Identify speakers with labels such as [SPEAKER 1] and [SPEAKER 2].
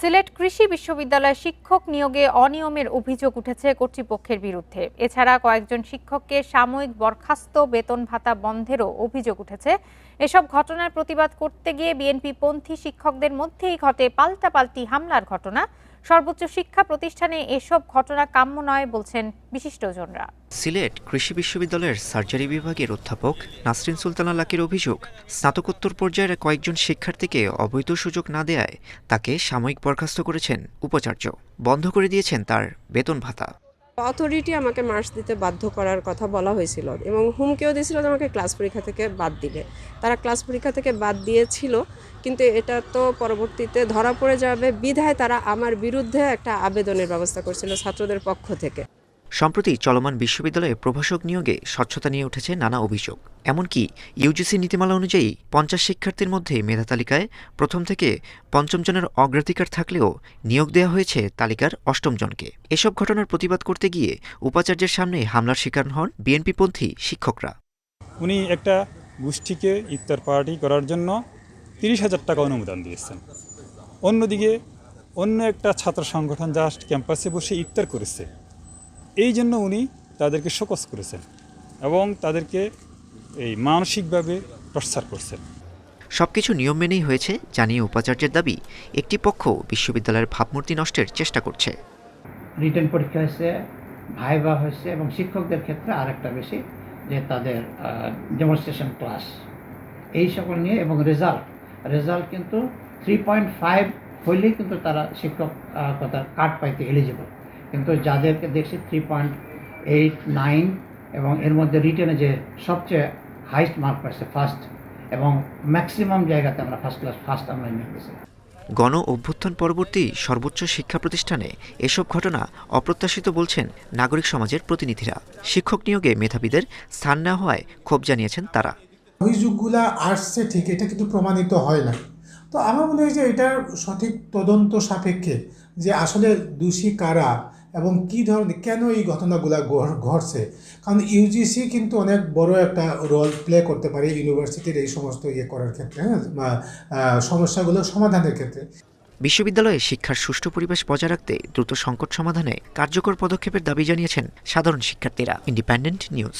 [SPEAKER 1] সিলেট কৃষি বিশ্ববিদ্যালয়ে শিক্ষক নিয়োগে অনিয়মের অভিযোগ উঠেছে কর্তৃপক্ষের বিরুদ্ধে। এছাড়া কয়েকজন শিক্ষককে সাময়িক বরখাস্ত, বেতন ভাতা বন্ধেরও অভিযোগ উঠেছে। এসব ঘটনার প্রতিবাদ করতে গিয়ে বিএনপিপন্থী শিক্ষকদের মধ্যেই ঘটে পাল্টাপাল্টি হামলার ঘটনা। সর্বোচ্চ শিক্ষা প্রতিষ্ঠানে এসব ঘটনা কাম্য নয় বলছেন বিশিষ্টজনরা।
[SPEAKER 2] সিলেট কৃষি বিশ্ববিদ্যালয়ের সার্জারি বিভাগের অধ্যাপক নাসরিন সুলতানা লাকির অভিযোগ, স্নাতকোত্তর পর্যায়ের কয়েকজন শিক্ষার্থীকে অবৈধ সুযোগ না দেয়ায় তাকে সাময়িক বরখাস্ত করেছেন উপাচার্য, বন্ধ করে দিয়েছেন তার বেতন ভাতা।
[SPEAKER 3] অথরিটি আমাকে মার্কস দিতে বাধ্য করার কথা বলা হয়েছিল এবং হুমকিও দিয়েছিল যে আমাকে ক্লাস পরীক্ষা থেকে বাদ দিবে। তারা ক্লাস পরীক্ষা থেকে বাদ দিয়েছিল, কিন্তু এটা তো পরবর্তীতে ধরা পড়ে যাবে বিধায় তারা আমার বিরুদ্ধে একটা আবেদনের ব্যবস্থা করছিল ছাত্রদের পক্ষ থেকে।
[SPEAKER 2] সম্প্রতি চলমান বিশ্ববিদ্যালয়ে প্রভাষক নিয়োগে স্বচ্ছতা নিয়ে উঠেছে নানা অভিযোগ। এমনকি ইউজিসি নীতিমালা অনুযায়ী 50 শিক্ষার্থীর মধ্যে মেধা তালিকায় প্রথম থেকে পঞ্চম জনের অগ্রাধিকার থাকলেও নিয়োগ দেওয়া হয়েছে তালিকার অষ্টম জনকে। এসব ঘটনার প্রতিবাদ করতে গিয়ে উপাচার্যের সামনে হামলার শিকার হন বিএনপিপন্থী শিক্ষকরা।
[SPEAKER 4] উনি একটা গোষ্ঠীকে ইফতার পার্টি করার জন্য 30,000 টাকা অনুমোদন দিয়েছেন। অন্যদিকে অন্য একটা ছাত্র সংগঠন জাস্ট ক্যাম্পাসে বসে ইফতার করেছে, এই জন্য উনি তাদেরকে শোকজ করেছেন এবং তাদেরকে এই মানসিকভাবে টর্চার করছেন।
[SPEAKER 2] সবকিছু নিয়ম মেনেই হয়েছে জানিয়ে উপাচার্যের দাবি, একটি পক্ষ বিশ্ববিদ্যালয়ের ভাবমূর্তি নষ্টের চেষ্টা করছে।
[SPEAKER 5] রিটেন পরীক্ষা হয়েছে, ভাইভা হয়েছে এবং শিক্ষকদের ক্ষেত্রে আরেকটা বেশি যে তাদের ডেমনস্ট্রেশন ক্লাস, এই সকল নিয়ে এবং রেজাল্ট কিন্তু 3.5 হইলেই কিন্তু তারা শিক্ষকতার কার্ড পাইতে এলিজিবল, কিন্তু যাদেরকে দেখছি 3.8, 9 এবং এর মধ্যে রিটেনে যে সবচেয়ে হাইস্ট মার্ক পাইছে ফার্স্ট, এবং ম্যাক্সিমাম জায়গাতে আমরা ফার্স্ট আমরা নিয়ে গেছি।
[SPEAKER 2] গণ অভ্যুত্থান পরবর্তী সর্বোচ্চ শিক্ষা প্রতিষ্ঠানে এসব ঘটনা অপ্রত্যাশিত বলছেন নাগরিক সমাজের প্রতিনিধিরা। শিক্ষক নিয়োগে মেধাবীদের স্থান নেওয়া হওয়ায় ক্ষোভ জানিয়েছেন তারা।
[SPEAKER 6] অভিযোগগুলা আসছে ঠিক, এটা কিন্তু প্রমাণিত হয় না। তো আমার মনে হয় যে এটার সঠিক তদন্ত সাপেক্ষে যে আসলে দোষী কারা এবং কী ধরনের কেন এই ঘটনাগুলো ঘটছে, কারণ ইউজিসি কিন্তু অনেক বড় একটা রোল প্লে করতে পারে ইউনিভার্সিটির এই সমস্ত করার ক্ষেত্রে, সমস্যাগুলো সমাধানের ক্ষেত্রে।
[SPEAKER 2] বিশ্ববিদ্যালয়ে শিক্ষার সুষ্ঠু পরিবেশ বজায় রাখতে দ্রুত সংকট সমাধানে কার্যকর পদক্ষেপের দাবি জানিয়েছেন সাধারণ শিক্ষার্থীরা। Independent news.